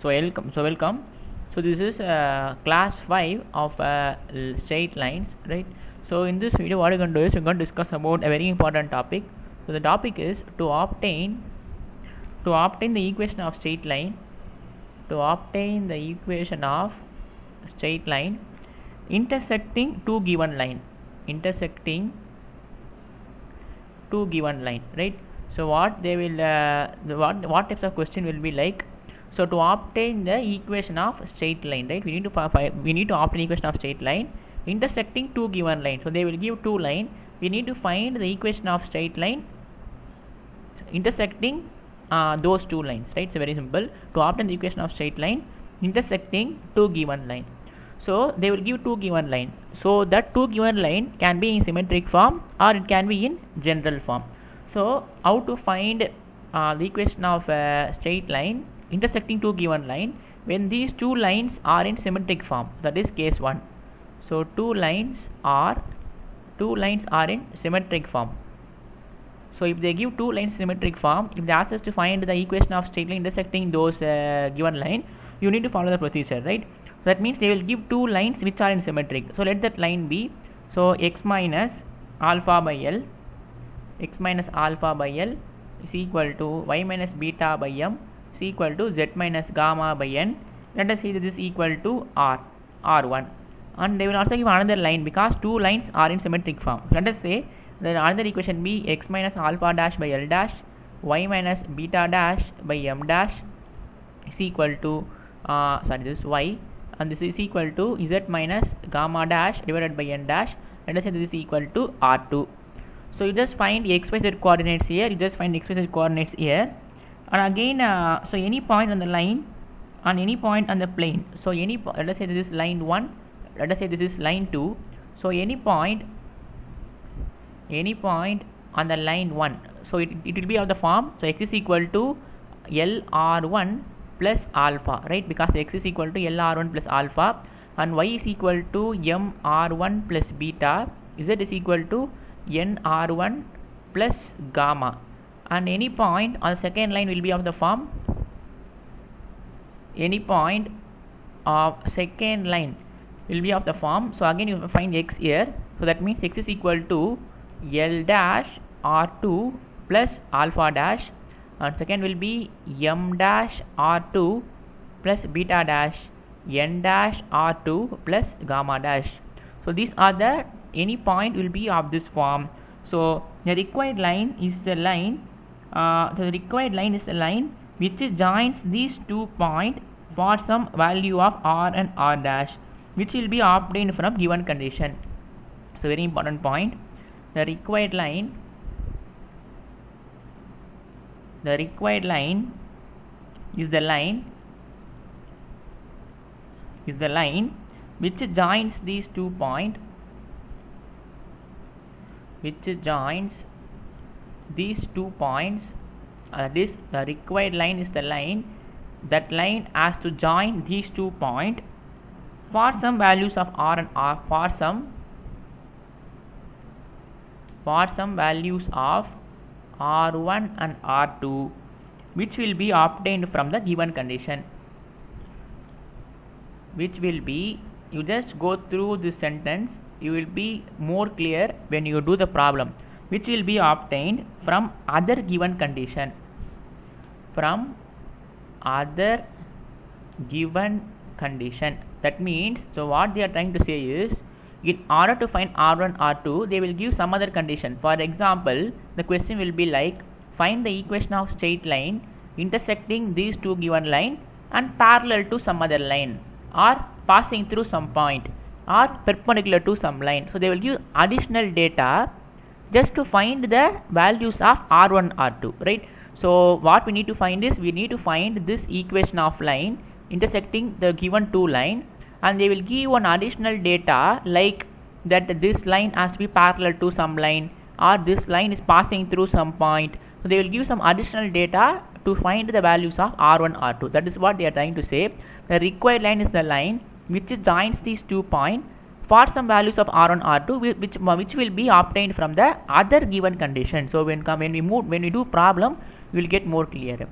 Welcome. So this is class 5 of straight lines, right? So in this video, what we're going to do is we're going to discuss about a very important topic. So the topic is to obtain the equation of straight line. To obtain the equation of straight line intersecting two given line, right? So what they will what types of question will be like? So to obtain the equation of straight line, right, we need to obtain equation of straight line intersecting two given lines. So they will give two line, we need to find the equation of straight line intersecting those two lines, right? It's very simple. To obtain the equation of straight line intersecting two given line, so they will give two given line. So that two given line can be in symmetric form or it can be in general form. So how to find the equation of straight line intersecting two given line when these two lines are in symmetric form? That is case 1. So two lines are in symmetric form. So if they give two lines symmetric form, if they ask us to find the equation of straight line intersecting those given line, you need to follow the procedure, right? So that means they will give two lines which are in symmetric. So let that line be, so x minus alpha by L is equal to y minus beta by M is equal to z minus gamma by N. Let us see that this is equal to R1. And they will also give another line because two lines are in symmetric form. Let us say that another equation be x minus alpha dash by L dash y minus beta dash by M dash is equal to this is y, and this is equal to z minus gamma dash divided by N dash. Let us say this is equal to R2. So you just find xyz coordinates here, and again so any point on the line, on any point on the plane, so let us say this is line 1, let us say this is line 2. So any point on the line 1, so it will be of the form, so x is equal to LR1 plus alpha, right, because x is equal to LR1 plus alpha, and y is equal to MR1 plus beta, z is equal to NR1 plus gamma, and any point on the second line will be of the form, any point of second line will be of the form. So again you find x here, so that means x is equal to L dash R2 plus alpha dash, and second will be M dash R2 plus beta dash N dash R2 plus gamma dash. So these are the any point will be of this form. So the required line is the line which joins these two points for some value of R and R dash, which will be obtained from given condition. So very important point, the required line is the line which joins these two points, this the required line is the line has to join these 2 points for some values of R and R, for some values of R1 and R2, which will be obtained from the given condition, which will be, you just go through this sentence, you will be more clear when you do the problem, which will be obtained from other given condition, that means, so what they are trying to say is, in order to find R1 R2 they will give some other condition. For example, the question will be like, find the equation of straight line intersecting these two given line and parallel to some other line, or passing through some point, or perpendicular to some line. So they will give additional data just to find the values of R1 R2, right? So what we need to find is, we need to find this equation of line intersecting the given two line, and they will give one additional data like that this line has to be parallel to some line, or this line is passing through some point. So they will give some additional data to find the values of R1 R2. That is what they are trying to say. The required line is the line which joins these 2 points for some values of R1 R2, which will be obtained from the other given condition. So when we do problem, we will get more clear.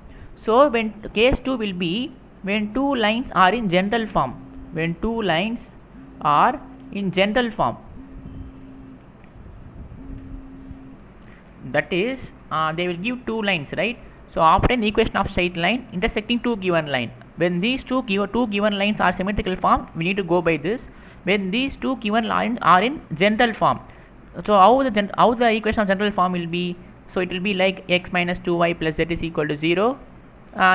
So when case 2 will be, when two lines are in general form. When two lines are in general form, that is they will give two lines, right? So obtain the equation of straight line intersecting two given line. When these two given lines are symmetrical form, we need to go by this. When these two given lines are in general form, so how the equation of general form will be? So it will be like x minus 2y plus z is equal to 0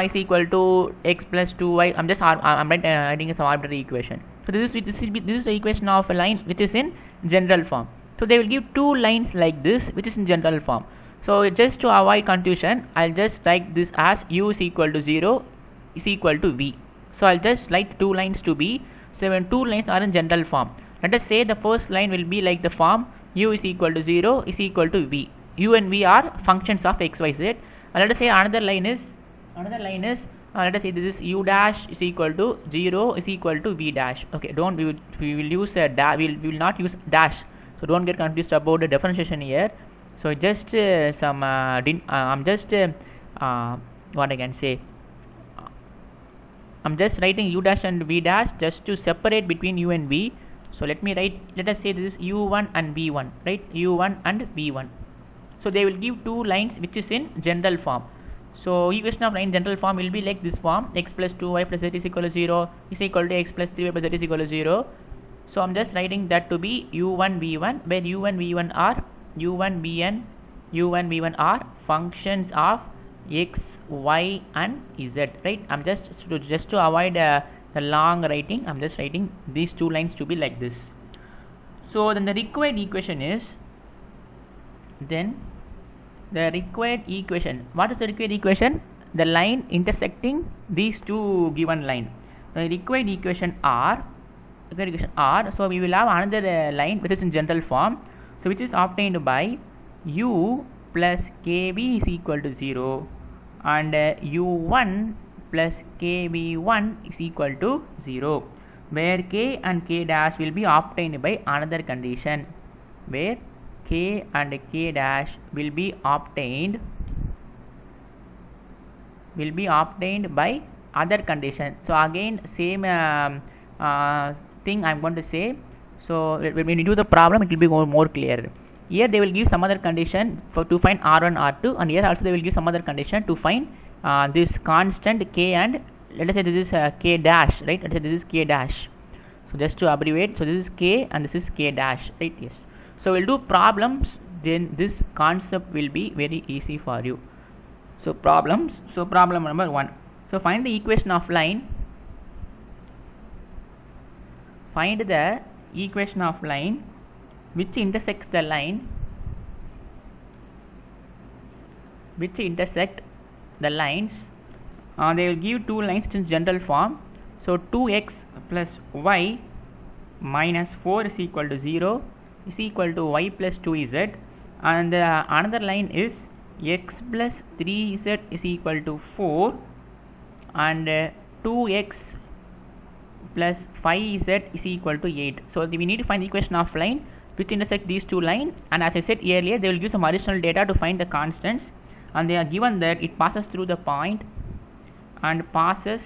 is equal to x plus 2y. I'm writing some arbitrary equation. So this is the equation of a line which is in general form. So they will give two lines like this which is in general form. So just to avoid confusion, I'll just write this as u is equal to 0 is equal to v. So I'll just write two lines to be. So when two lines are in general form, let us say the first line will be like the form u is equal to 0 is equal to v. U and v are functions of x, y, z. And let us say another line is let us say this is u dash is equal to 0 is equal to v dash. Okay, we will use a we will not use dash. So don't get confused about the differentiation here. So just I'm just what I can say. I'm just writing u dash and v dash just to separate between u and v. So let us say this is u1 and v1, right? u1 and v1. So they will give two lines which is in general form. So equation of line general form will be like this form: x plus 2y plus z is equal to 0 is equal to x plus 3y plus z is equal to 0. So I'm just writing that to be u1 v1, where u1 v1 are functions of x, y and z, right? I'm just to avoid the long writing, I'm just writing these two lines to be like this. So then the required equation is, what is the required equation? The line intersecting these two given line. The required equation R. So we will have another line which is in general form, so which is obtained by u plus kv is equal to 0 and u1 plus kv1 is equal to 0, where k and k dash will be obtained by another condition, where k and k dash will be obtained by other condition. So again same thing I'm going to say. So when we do the problem, it will be more clear. Here they will give some other condition to find R1 R2, and here also they will give some other condition to find this constant k, and let us say this is k dash, right? Let us say this is k dash. So just to abbreviate, so this is k and this is k dash, right? Yes. So we'll do problems, then this concept will be very easy for you. So problem number 1. So find the equation of line. Find the equation of line which intersects the line the lines. They will give two lines in general form. So 2x plus y minus 4 is equal to 0 is equal to y plus 2z, and another line is x plus 3z is equal to 4 and 2x plus 5z is equal to 8. So we need to find the equation of line which intersect these two lines, and as I said earlier, they will give some additional data to find the constants, and they are given that it passes through the point and passes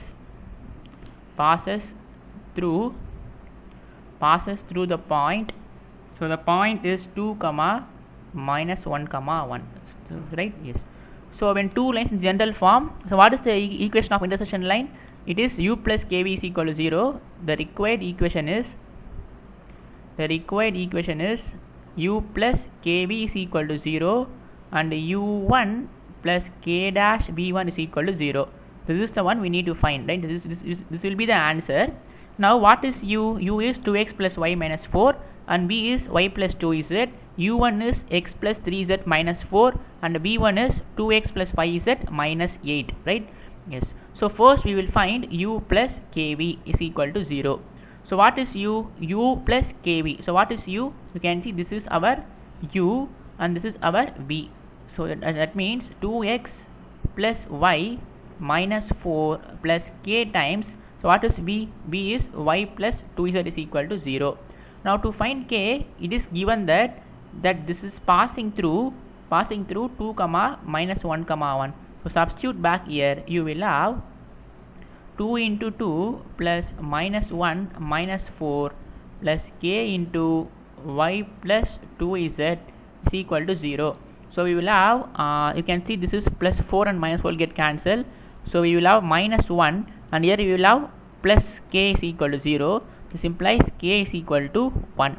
through the point. So the point is 2 comma minus 1 comma 1, right? Yes. So when two lines in general form, so what is the equation of intersection line? It is u plus kv is equal to 0. The required equation is u plus kv is equal to 0 and u1 plus k dash v1 is equal to 0. This is the one we need to find, right? This will be the answer. Now what is u? U is 2x plus y minus 4 and v is y plus 2z. u1 is x plus 3z minus 4 and v1 is 2x plus 5z minus 8, right? Yes. So first we will find u plus kv is equal to 0. So what is u? U plus kv. So what is u? You can see this is our u and this is our v. So that means 2x plus y minus 4 plus k times. So what is v? V is y plus 2z is equal to 0. Now to find k, it is given that this is passing through 2 comma minus 1 comma 1. So substitute back here, you will have 2 into 2 plus minus 1 minus 4 plus k into y plus 2z is equal to 0. So we will have, you can see this is plus 4 and minus 4 will get cancelled. So we will have minus 1 and here we will have plus k is equal to 0. This implies k is equal to 1.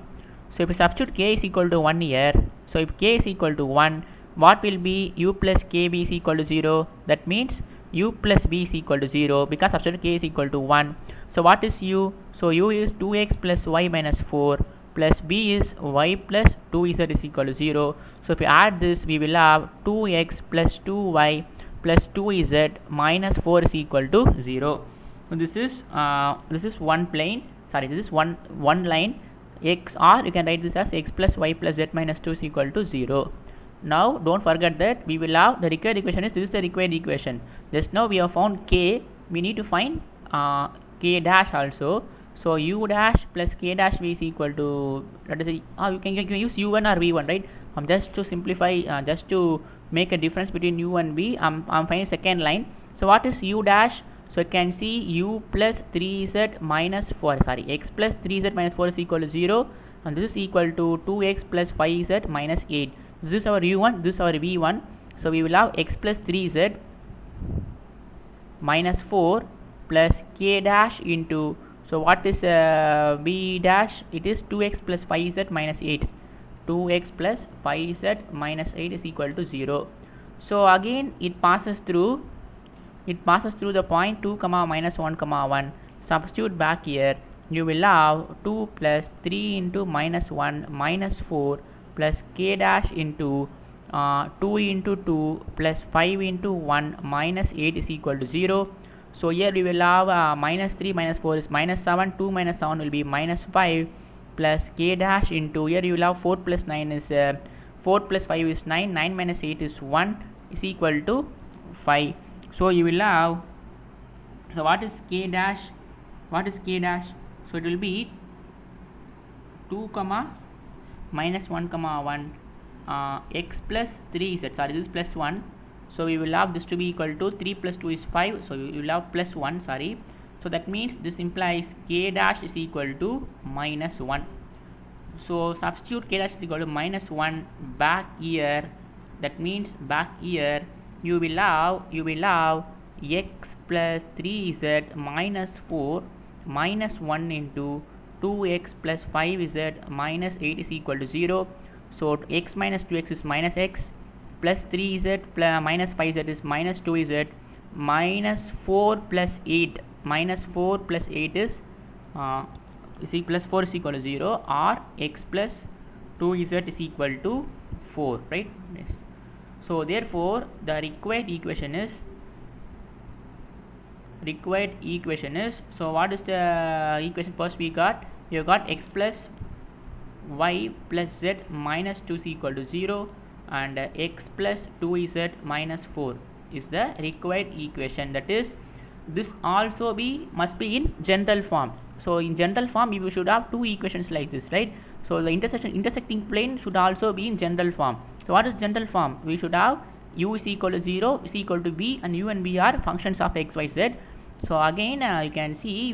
So if we substitute k is equal to 1 here, so if k is equal to 1, what will be u plus kb is equal to 0? That means u plus b is equal to 0 because substitute k is equal to 1. So what is u? So u is 2x plus y minus 4 plus b is y plus 2z is equal to 0. So if we add this, we will have 2x plus 2y plus 2z minus 4 is equal to 0. So this is one plane. Sorry, this is one line x, or you can write this as x plus y plus z minus 2 is equal to 0. Now don't forget that we will have the required equation is, this is the required equation. Just now we have found k, we need to find k dash also. So u dash plus k dash v is equal to, let us say, you can use u1 or v1, right? Just to simplify, just to make a difference between u and v, I'm finding second line. So what is u dash? So you can see u plus 3z minus 4, sorry, x plus 3z minus 4 is equal to 0, and this is equal to 2x plus 5z minus 8. This is our u1, this is our v1. So we will have x plus 3z minus 4 plus k dash into, so what is v dash? It is 2x plus 5z minus 8. 2x plus 5z minus 8 is equal to 0. So again it passes through the point 2 comma minus 1 comma 1. Substitute back here, you will have 2 plus 3 into minus 1 minus 4 plus k dash into 2 into 2 plus 5 into 1 minus 8 is equal to 0. So here we will have minus 3 minus 4 is minus 7, 2 minus 7 will be minus 5 plus k dash into, here you will have 4 plus 9 is 4 plus 5 is 9, 9 minus 8 is 1 is equal to 5. So you will have, so what is k dash? What is k dash? So it will be 2 comma minus 1 comma 1 x plus 3z, sorry, this is plus 1. So we will have this to be equal to 3 plus 2 is 5, so you will have plus 1, sorry. So that means this implies k dash is equal to minus 1. So substitute k dash is equal to minus 1 back here. That means back here you will have x plus 3z minus 4 minus 1 into 2x plus 5z minus 8 is equal to 0. So x minus 2x is minus x plus 3z plus minus 5z is minus 2z minus 4 plus 8 minus 4 plus 8 is plus 4 is equal to 0, or x plus 2z is equal to 4, right? Yes. So therefore the required equation is, so what is the equation? First we got, you got x plus y plus z minus 2 is equal to 0, and x plus 2z minus 4 is the required equation. That is, this also must be in general form. So in general form you should have two equations like this, right? So the intersecting plane should also be in general form. So what is general form? We should have u is equal to 0 is equal to b, and u and b are functions of x, y, z. So again you can see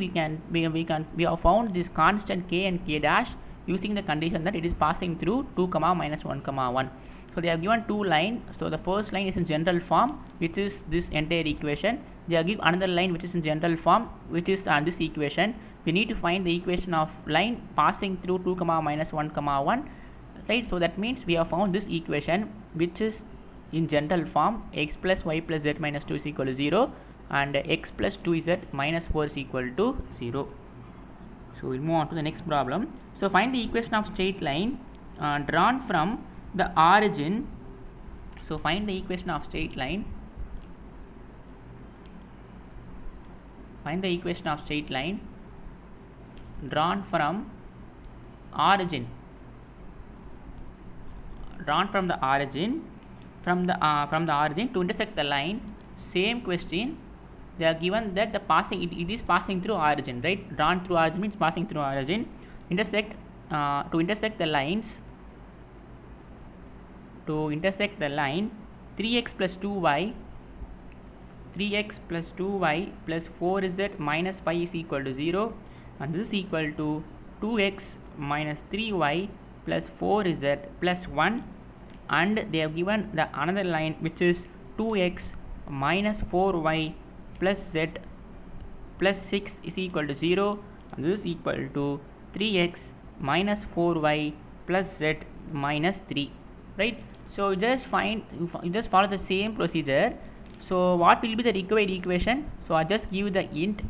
we have found this constant k and k dash using the condition that it is passing through 2 comma minus 1 comma 1. So they have given two lines. So the first line is in general form, which is this entire equation. They have given another line which is in general form, which is this equation. We need to find the equation of line passing through 2 comma minus 1 comma 1, right? So that means we have found this equation which is in general form, x plus y plus z minus 2 is equal to 0, and x plus 2z minus 4 is equal to 0. So we'll move on to the next problem. So find the equation of straight line drawn from the origin. So find the equation of straight line. Find the equation of straight line drawn from origin. Drawn from the origin, from the origin to intersect the line. Same question. They are given that the passing it is passing through origin, right? Drawn through origin means passing through origin. Intersect to intersect the lines. To intersect the line 3x plus 2y 3x plus 2y plus 4z minus 5 is equal to 0, and this is equal to 2x minus 3y plus 4z plus 1, and they have given the another line which is 2x minus 4y plus z plus 6 is equal to 0, and this is equal to 3x minus 4y plus z minus 3, right? So you just follow the same procedure. So what will be the required equation? So I just give the int.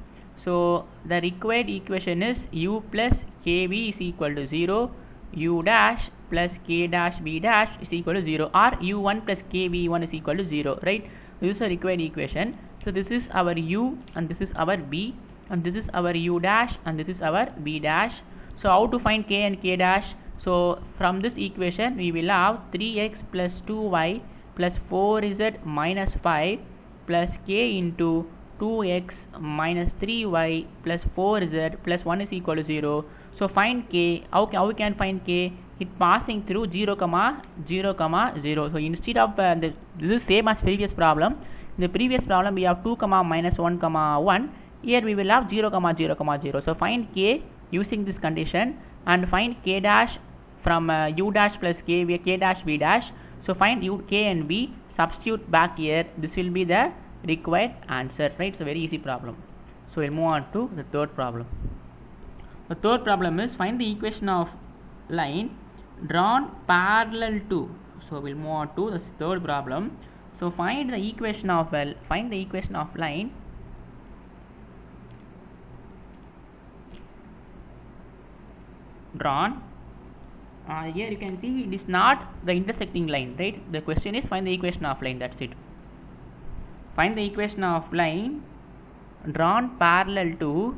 So the required equation is u plus kv is equal to 0, u dash plus k dash b dash is equal to 0, or u1 plus kv1 is equal to 0, right? This is a required equation. So this is our u and this is our b, and this is our u dash and this is our b dash. So how to find k and k dash? So from this equation we will have 3x plus 2y plus 4z minus 5 plus k into 2x minus 3y plus 4z plus 1 is equal to 0. So find k. How we can find k? It passing through 0, 0, 0. So instead of this is same as previous problem. In the previous problem we have 2, minus 1, 1. Here we will have 0, 0, 0. So find k using this condition, and find k dash from u dash plus k dash b dash. So find u, k and b, substitute back here. This will be the required answer, right? So very easy problem. So we'll move on to the third problem. The third problem is find the equation of line drawn parallel to. So we'll move on to the third problem. So find the equation of line drawn. Here you can see it is not the intersecting line, right? The question is find the equation of line. That's it. Find the equation of line drawn parallel to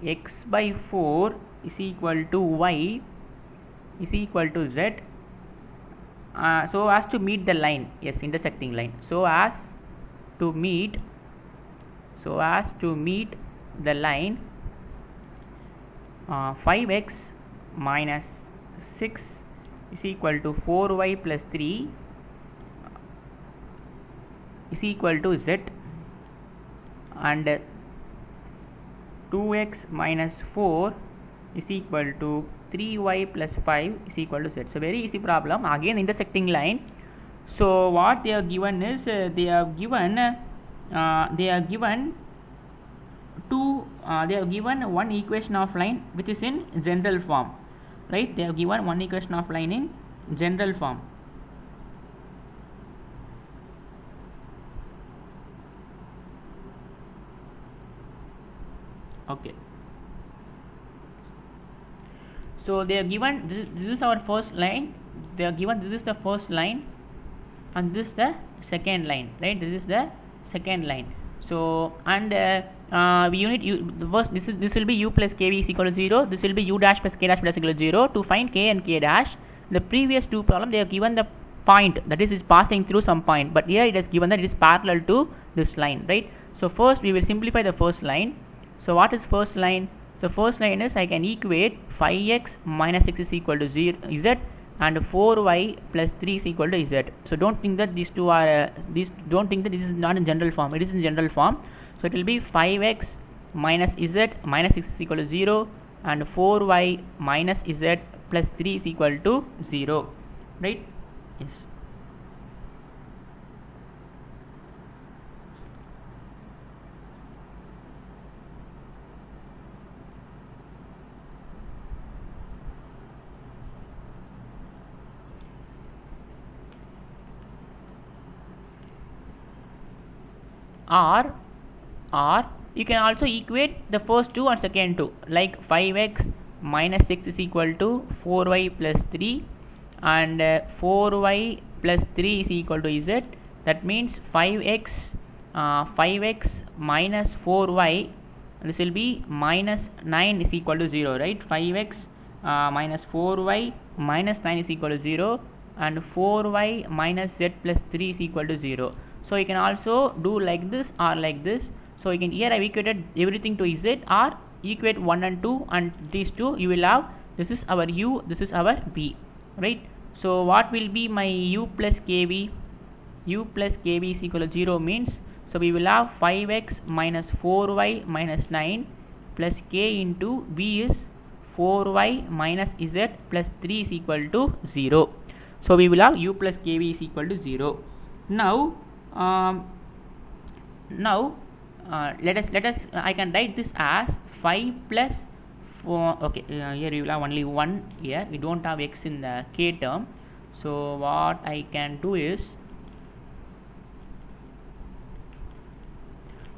x by 4 is equal to y is equal to z, so as to meet the line. Yes, intersecting line. So as to meet the line 5x minus 6 is equal to 4y plus 3 is equal to z, and 2x minus 4 is equal to 3y plus 5 is equal to z. So very easy problem. Again intersecting line. So what they are given is they have given one equation of line which is in general form, right? They have given one equation of line in general form. Okay. So they are given this is our first line. They are given this is the first line and this is the second line, right? This is the second line. So and this will be u plus kv is equal to 0. This will be u dash plus k dash plus equal to 0. To find k and k dash, the previous two problem they have given the point, that is passing through some point, but here it is given that it is parallel to this line, right? So first we will simplify the first line. So what is first line? So first line is I can equate 5x minus 6 is equal to 0 z, and 4y plus 3 is equal to z. So don't think that these two are don't think that this is not in general form. It is in general form. So it will be 5x minus z minus 6 is equal to 0, and 4y minus z plus 3 is equal to 0, right? Yes. Or you can also equate the first two and second two, like 5x minus 6 is equal to 4y plus 3, and 4y plus 3 is equal to z. That means 5x minus 4y, this will be minus 9 is equal to 0, right? 5x minus 4y minus 9 is equal to 0, and 4y minus z plus 3 is equal to 0. So you can also do like this or like this. So you can, here I have equated everything to z, or equate 1 and 2, and these two you will have, this is our u, this is our b, right? So what will be my u plus kv? U plus kv is equal to 0 means, so we will have 5x minus 4y minus 9 plus k into v is 4y minus z plus 3 is equal to 0. So we will have u plus kv is equal to 0. Now let us I can write this as 5 plus 4. Okay, here you will have only 1 here, we don't have x in the k term. So what I can do is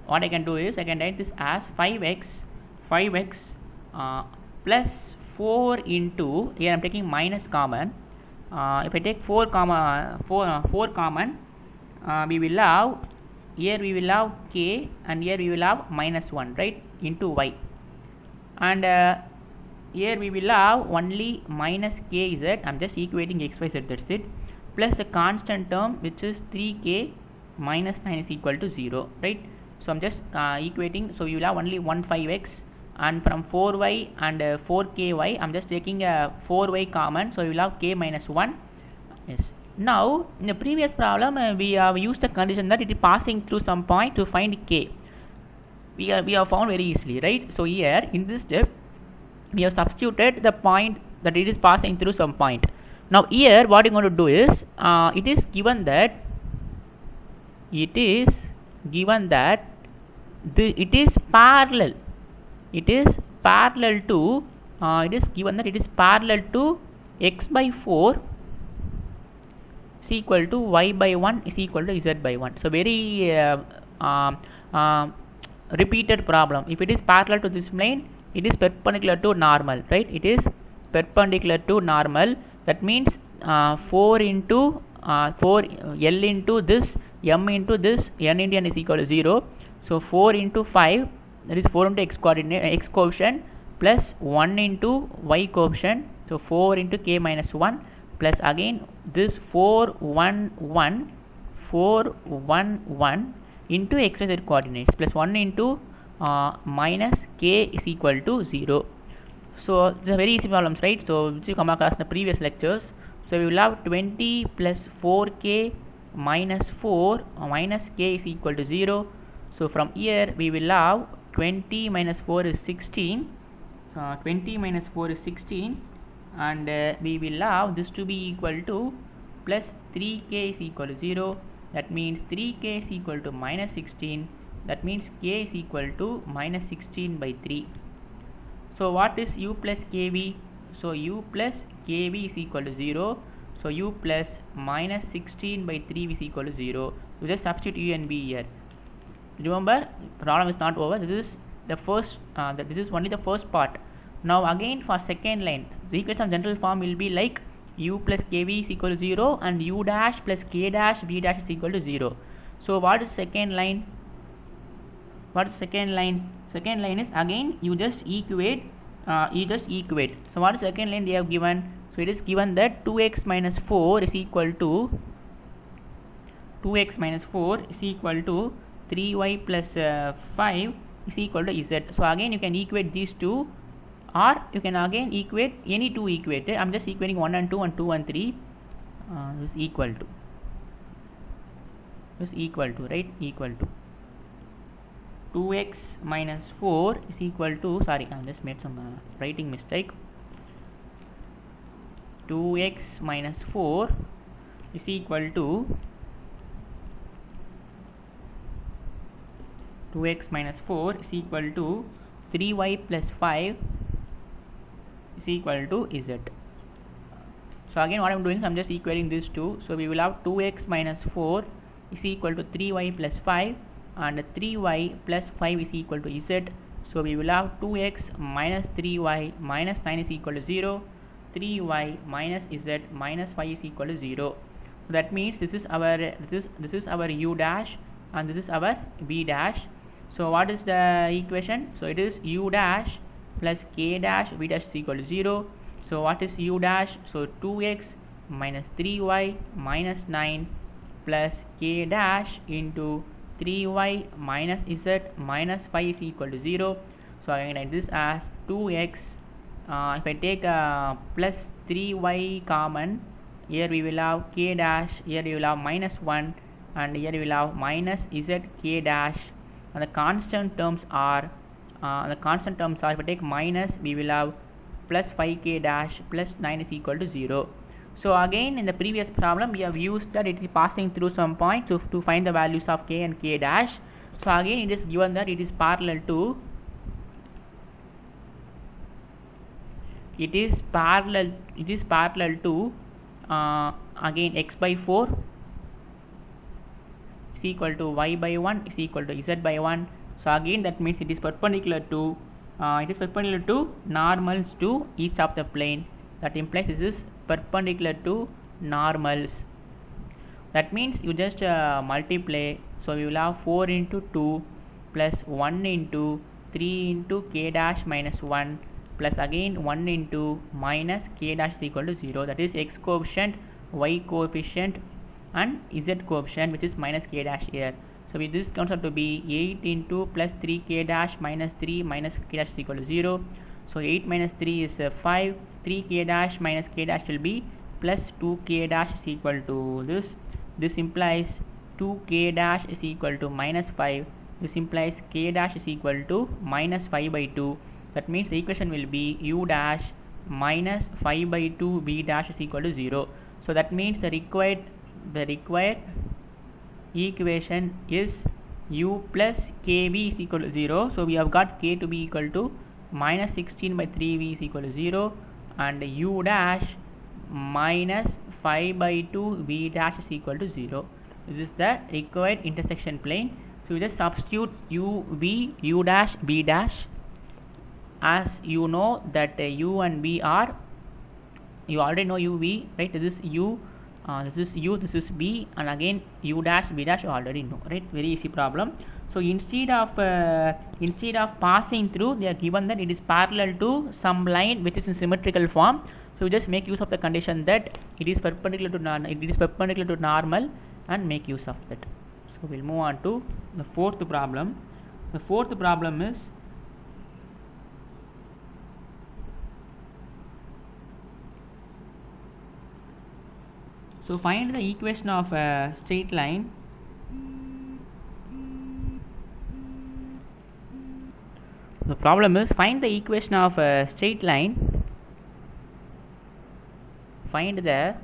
I can write this as 5x plus 4 into, here I am taking minus common. If I take 4 common, we will have, here we will have k and here we will have minus 1, right, into y, and here we will have only minus kz. I am just equating x, y, z, that's it, plus the constant term which is 3k minus 9 is equal to 0, right. So I am just equating, so you will have only 1 5x, and from 4y and 4ky I am just taking a 4y common, so you will have k minus 1. Yes. Now in the previous problem we have used the condition that it is passing through some point to find k. We have found very easily, right. So here in this step we have substituted the point that it is passing through some point. Now here what you are going to do is, it is given that it is parallel. It is given that it is parallel to x by 4 is equal to y by 1 is equal to z by 1. So very repeated problem. If it is parallel to this plane, it is perpendicular to normal, right. It is perpendicular to normal. That means 4 into 4 L into this, m into this, n into n is equal to 0. So 4 into 5, that is 4 into x coefficient plus 1 into y coefficient. So 4 into k minus 1 plus again this 4 1 into x y z coordinates plus 1 into minus k is equal to 0. So these are very easy problems, right. So which you come across in the previous lectures. So we will have 20 plus 4k minus 4 minus k is equal to 0. So from here we will have 20 minus 4 is 16. 20 minus 4 is 16, and we will have this to be equal to plus 3k is equal to 0. That means 3k is equal to minus 16. That means k is equal to minus 16 by 3. So what is u plus kv? So u plus kv is equal to 0. So u plus minus 16 by 3 is equal to 0. So just substitute u and v here. Remember, problem is not over. This is the first. This is only the first part. Now again for second line, the equation of general form will be like u plus kv is equal to 0 and u dash plus k dash v dash is equal to 0. So what is second line? Second line is again you just equate. So what is second line they have given? So it is given that 2x minus 4 is equal to 3y plus 5 is equal to z. So again you can equate these two, or you can again equate any two equated. I am just equating 1 and 2 and 2 and 3. This is equal to right, equal to 2x minus 4 is equal to, sorry, I just made some writing mistake. 2x minus 4 is equal to 3y plus 5 is equal to z. So again what I am doing is I am just equating these two. So we will have 2x minus 4 is equal to 3y plus 5, and 3y plus 5 is equal to z. So we will have 2x minus 3y minus 9 is equal to 0. 3y minus z minus 5 is equal to 0. So that means this is our u dash and this is our v dash. So what is the equation? So it is u dash plus k dash v dash is equal to 0. So what is u dash? So 2x minus 3y minus 9 plus k dash into 3y minus z minus 5 is equal to 0. So I can write this as 2x. If I take plus 3y common, here we will have k dash, here we will have minus 1, and here we will have minus z k dash, and the constant terms are if we take minus, we will have plus 5k dash plus 9 is equal to 0. So again, in the previous problem we have used that it is passing through some point to find the values of k and k dash. So again, it is given that it is parallel to again x by 4 is equal to y by 1 is equal to z by 1. So again, that means it is perpendicular to normals to each of the plane. That implies this is perpendicular to normals. That means you just multiply. So we will have 4 into 2 plus 1 into 3 into k dash minus 1 plus again 1 into minus k dash is equal to 0. That is x coefficient, y coefficient, and z coefficient, which is minus k dash here. So this comes out to be 8 into plus 3 k dash minus 3 minus k dash is equal to 0. So 8 minus 3 is 5. 3 k dash minus k dash will be plus 2 k dash is equal to this. This implies 2 k dash is equal to minus 5. This implies k dash is equal to minus 5 by 2. That means the equation will be u dash minus 5 by 2 b dash is equal to 0. So that means the required equation is u plus kv is equal to 0. So we have got k to be equal to minus 16 by 3v is equal to 0, and u dash minus 5 by 2 v dash is equal to 0. This is the required intersection plane. So you just substitute u, v, u dash, b dash. As you know that u and v are, you already know u, v, right? This is u, this is u, this is b, and again u dash, b dash you already know, right? Very easy problem. So instead of passing through, they are given that it is parallel to some line which is in symmetrical form. So you just make use of the condition that it is perpendicular to normal and make use of that. So we'll move on to the fourth problem. The fourth problem is so find the equation of a straight line. The problem is find the equation of a straight line. Find the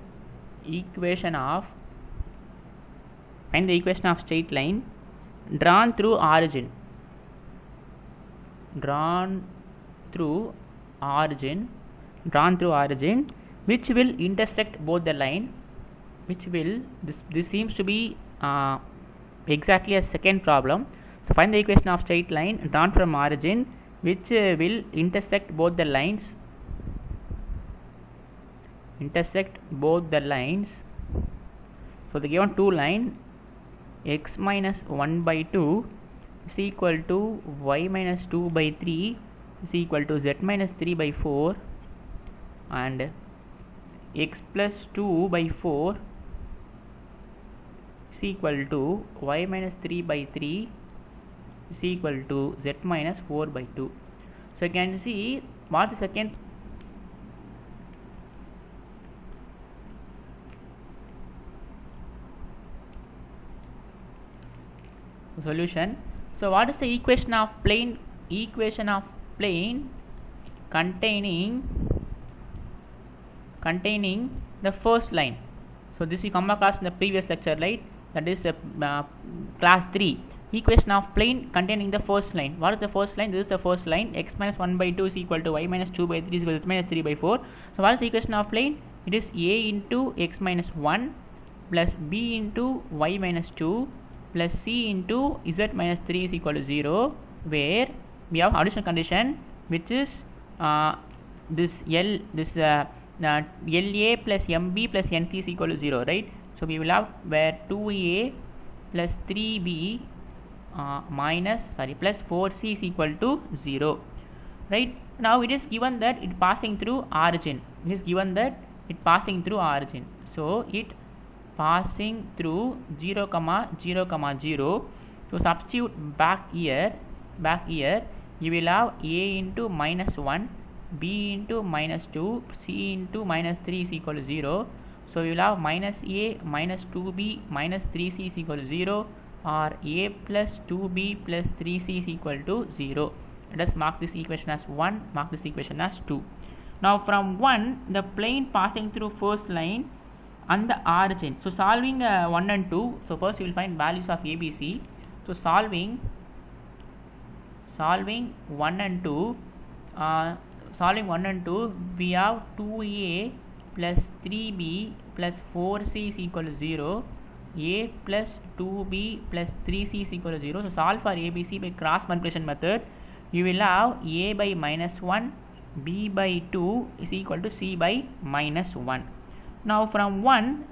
equation of straight line drawn through origin. Drawn through origin, which will intersect both the line. This seems to be exactly a second problem. So find the equation of straight line drawn from origin which will intersect both the lines. So the given two line x minus 1 by 2 is equal to y minus 2 by 3 is equal to z minus 3 by 4, and x plus 2 by 4 is equal to y minus 3 by 3 is equal to z minus 4 by 2. So you can see what the second solution. So what is the equation of plane containing the first line? So this we come across in the previous lecture, right? That is the class 3. Equation of plane containing the first line. What is the first line? This is the first line. X minus 1 by 2 is equal to y minus 2 by 3 is equal to z minus 3 by 4. So what is the equation of plane? It is a into x minus 1 plus b into y minus 2 plus c into z minus 3 is equal to 0, where we have additional condition which is this LA plus MB plus NC is equal to 0, right? So we will have where 2A plus 3B plus 4C is equal to 0, right? Now it is given that it passing through origin. So it passing through 0, 0, 0. So substitute back here you will have a into minus 1, b into minus 2, c into minus 3 is equal to 0. So we will have minus a minus 2b minus 3c is equal to 0, or a plus 2b plus 3c is equal to 0. Let us mark this equation as 1, mark this equation as 2. Now from 1, the plane passing through first line and the origin. So solving 1 and 2, so first you will find values of ABC. So solving 1 and 2, we have 2a plus 3b plus 4c is equal to 0, a plus 2b plus 3c is equal to 0. So solve for ABC by cross multiplication method. You will have a by minus 1, b by 2 is equal to c by minus 1. Now from 1,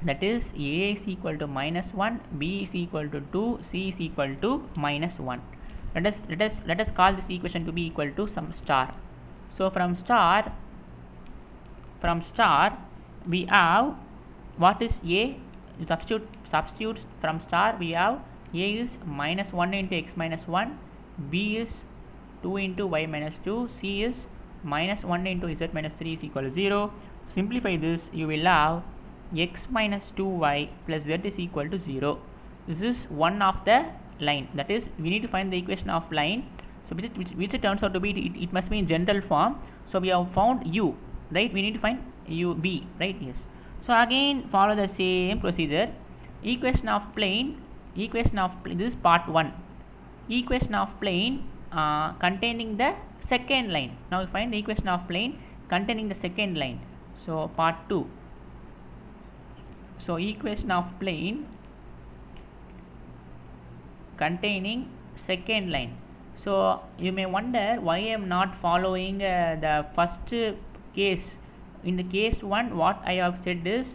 that is a is equal to minus 1, b is equal to 2, c is equal to minus 1. Let us call this equation to be equal to some star. So from star we have, what is a? Substitute from star. We have a is minus 1 into x minus 1, b is 2 into y minus 2, c is minus 1 into z minus 3 is equal to 0. Simplify this, you will have x minus 2y plus z is equal to 0. This is one of the line, that is we need to find the equation of line. So which it turns out to be, it must be in general form. So we have found u, right? We need to find b, right? Yes. So again follow the same procedure. Equation of plane, this is part 1. Equation of plane containing the second line. Now we find the equation of plane containing the second line. So part 2. So equation of plane containing second line. So you may wonder why I am not following the first case. In the case 1, what I have said is,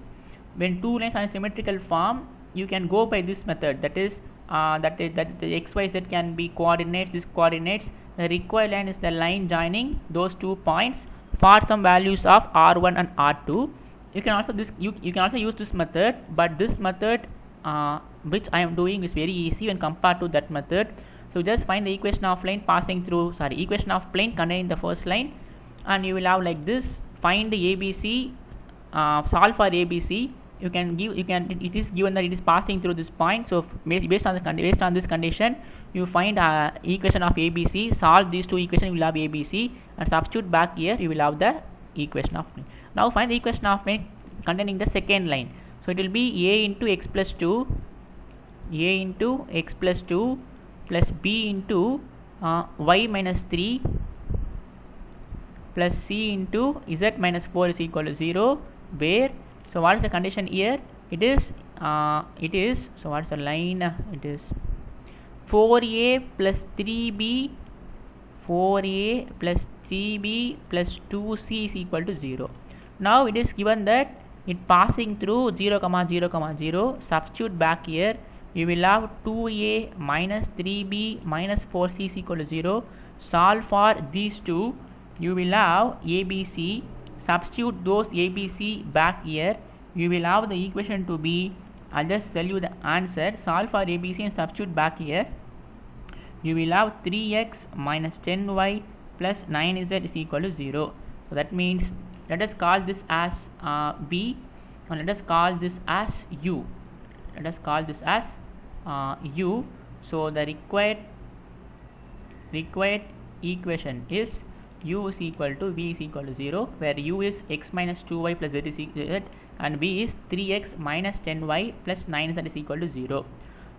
when two lines are in symmetrical form, you can go by this method. That is that the x, y, z can be coordinates. These coordinates, the required line is the line joining those 2 points for some values of r1 and r2. You can also use this method, but this method which I am doing is very easy when compared to that method. So just find the equation of plane equation of plane containing the first line, and you will have like this. Find the ABC, solve for ABC. It is given that it is passing through this point. So based on this condition, you find equation of ABC. Solve these two equations, you will have ABC, and substitute back here. You will have the equation of plane. Now find the equation of plane containing the second line. So it will be a into x plus 2, plus b into y minus 3 plus c into z minus 4 is equal to 0, where, so what is the condition here? It is so what is the line? It is 4a plus 3b plus 2c is equal to 0. Now it is given that it passing through 0, 0, 0. Substitute back here. You will have 2a minus 3b minus 4c is equal to 0. Solve for these two. You will have ABC. Substitute those ABC back here. You will have the equation to be, I'll just tell you the answer. Solve for ABC and substitute back here. You will have 3x minus 10y plus 9z is equal to 0. So that means, let us call this as b, and let us call this as u. U. So the required equation is u is equal to v is equal to 0, where u is x minus 2y plus z is equal to z, and v is 3x minus 10y plus 9z is equal to 0.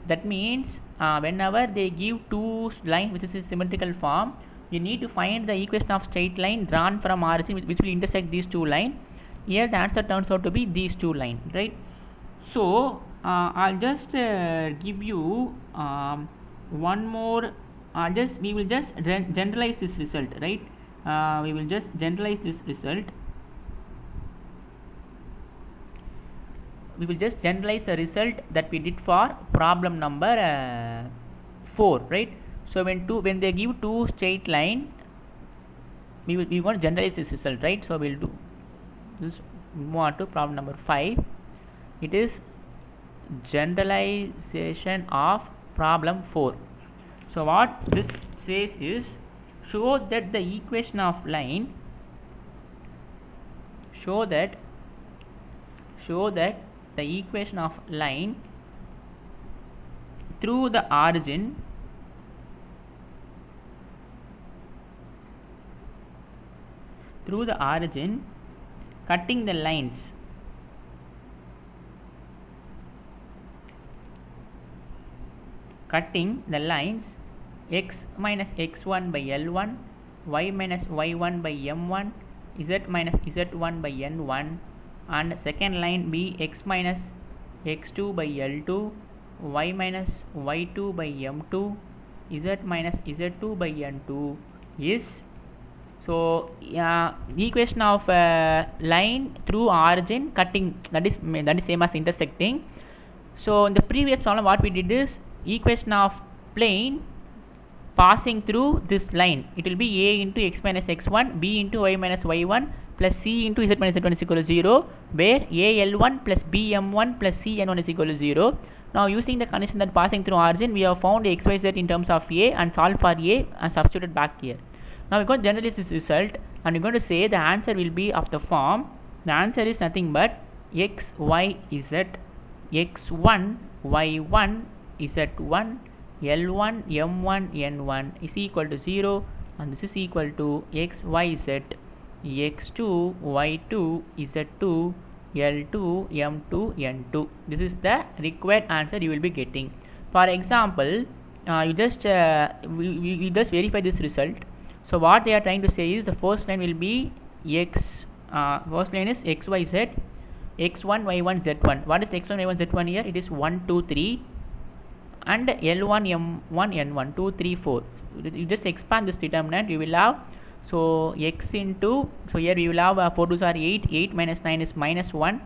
That means whenever they give two lines which is in symmetrical form, you need to find the equation of straight line drawn from origin which will intersect these two lines. Here the answer turns out to be these two lines, right? So I'll just give you one more. We will just generalize this result, right? We will just generalize this result. We will just generalize the result that we did for problem number 4, right? So when they give two straight line, we want to generalize this result, right? So we'll do this. Move on to problem number 5. It is generalization of problem 4. So what this says is, show that the equation of line show that the equation of line through the origin cutting the lines x minus x1 by L1, y minus y1 by M1, z minus z1 by N1, and second line be x minus x2 by L2, y minus y2 by M2, z minus z2 by N2 is. So equation of line through origin cutting, that is same as intersecting. So in the previous problem what we did is equation of plane passing through this line, it will be a into x minus x1, b into y minus y1 plus c into z minus z1 is equal to 0, where al1 plus bm1 plus cn1 is equal to 0. Now using the condition that passing through origin, we have found xyz in terms of a and solved for a and substituted back here. Now we're going to generalize this result and we're going to say the answer will be of the form, the answer is nothing but x, y, z, x1, y1, z1, L1, M1, N1 is equal to 0, and this is equal to x, y, z, x2, y2, z2, L2, M2, N2. This is the required answer you will be getting. For example, you just verify this result. So what they are trying to say is the first line will be first line is x, y, z, x1, y1, z1. What is x1, y1, z1 here? It is 1, 2, 3. And L1, M1, N1, 2, 3, 4. You just expand this determinant, you will have, so x into, so here we will have 4 2s are 8, 8 minus 9 is minus 1,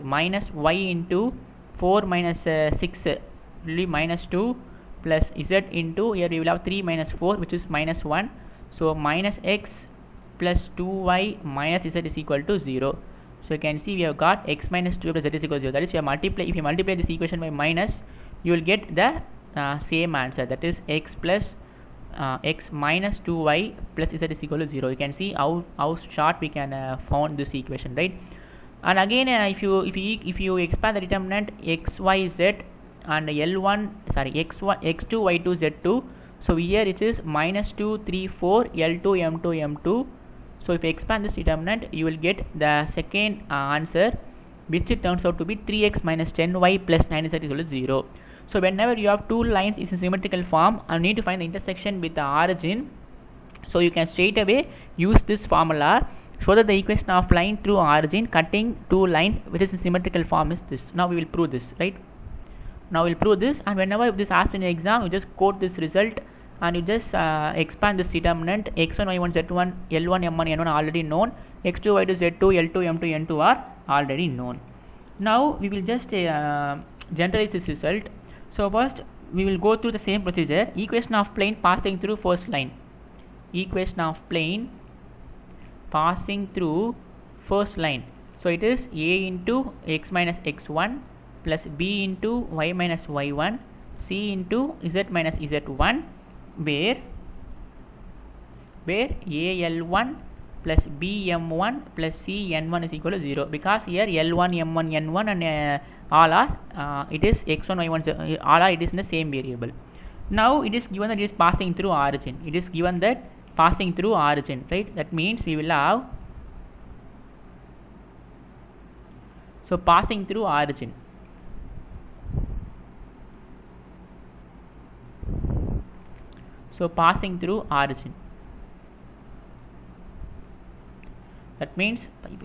minus y into 4 minus 6 will be minus 2, plus z into, here we will have 3 minus 4 which is minus 1, so minus x plus 2y minus z is equal to 0. So you can see we have got x minus 2 plus z is equal to 0, that is if you multiply this equation by minus, you will get the same answer, that is x plus x minus 2y plus z is equal to 0. You can see how short we can found this equation, right? And again if you expand the determinant x, y, z and x1, x2, y2, z2, so here it is minus 2, 3, 4, L2, M2, M2. So if you expand this determinant, you will get the second answer, which it turns out to be 3x minus 10y plus 9z is equal to 0. So whenever you have two lines is in symmetrical form and need to find the intersection with the origin, so you can straight away use this formula, show that the equation of line through origin cutting two lines which is in symmetrical form is this. Now we will prove this, right? Now we will prove this, and whenever this asked in the exam, you just quote this result and you just expand this determinant. X1, y1, z1, L1, M1, N1 are already known, x2, y2, z2, L2, M2, N2 are already known. Now we will just generalize this result. So first we will go through the same procedure. Equation of plane passing through first line. Equation of plane passing through first line. So it is a into x minus x1 plus b into y minus y1, c into z minus z1, where al1 plus bm1 plus cn1 is equal to 0, because here l1, m1, n1 and all are it is x1, y1, all are it is in the same variable. Now it is given that it is passing through origin. It is given that passing through origin, right? That means we will have, so passing through origin. So passing through origin. That means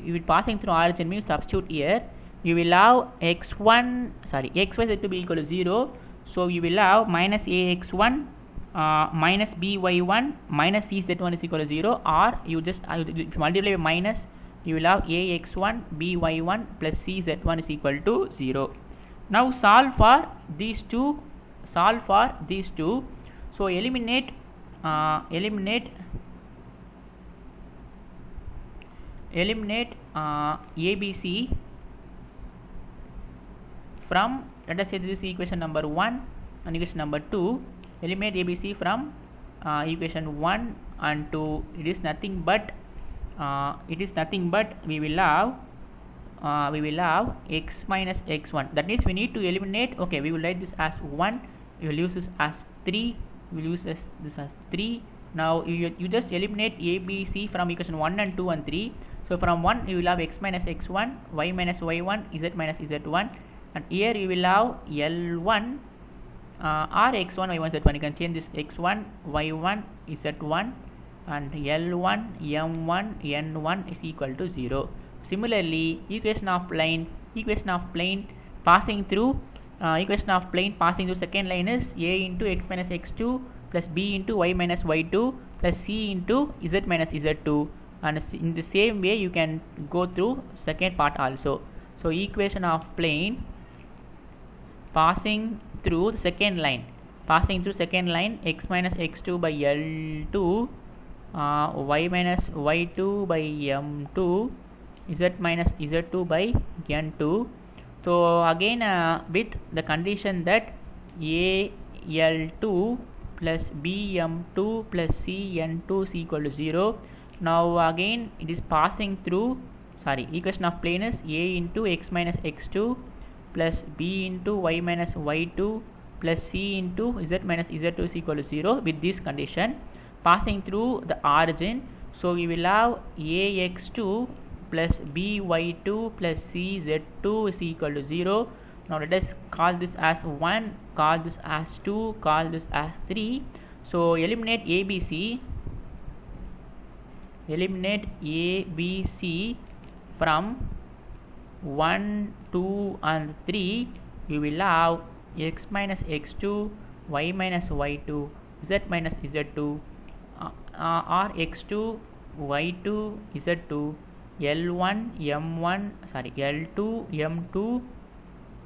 if it passing through origin means substitute here. You will have xy to be equal to 0. So you will have minus ax1 minus by1 minus cz1 is equal to 0, or you just if you multiply by minus, you will have ax1 by1 plus cz1 is equal to 0. Now solve for these two. So eliminate ABC from, let us say this is equation number 1 and equation number 2. Eliminate ABC from equation 1 and 2. It is nothing but it is nothing but we will have x minus x1. That means we need to eliminate. Okay, we will write this as 1, we will use this as 3, we will use this as 3. Now you just eliminate a, b, c from equation 1 and 2 and 3. So from 1 you will have x minus x1, y minus y1, z minus z1, and here you will have L1 or x1, y1, z1. You can change this x1, y1, z1, and L1, m1, n1 is equal to 0. Similarly, equation of plane passing through second line is a into x minus x2 plus b into y minus y2 plus c into z minus z2, and in the same way you can go through second part also. So equation of plane passing through the second line x minus x2 by L2, y minus y2 by m2, z minus z2 by n2. So again with the condition that a L2 plus b m2 plus c n2 is equal to 0. Now again it is passing through, equation of plane is a into x minus x2 plus b into y minus y2 plus c into z minus z2 is equal to 0 with this condition passing through the origin. So we will have ax2 plus by2 plus cz2 is equal to 0. Now let us call this as 1, call this as 2, call this as 3. So eliminate ABC from 1, 2 and 3. You will have x minus x2, y minus y2, z minus z2, or x2, y2, z2, L1, m1, L2, m2,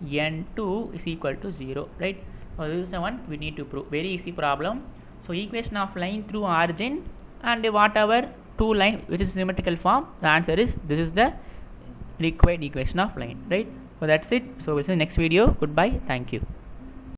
n2 is equal to 0, right? So this is the one we need to prove. Very easy problem. So equation of line through origin and whatever two line which is symmetrical form, the answer is this is the required equation of line, right? So that's it. So we'll see you in the next video. Goodbye. Thank you.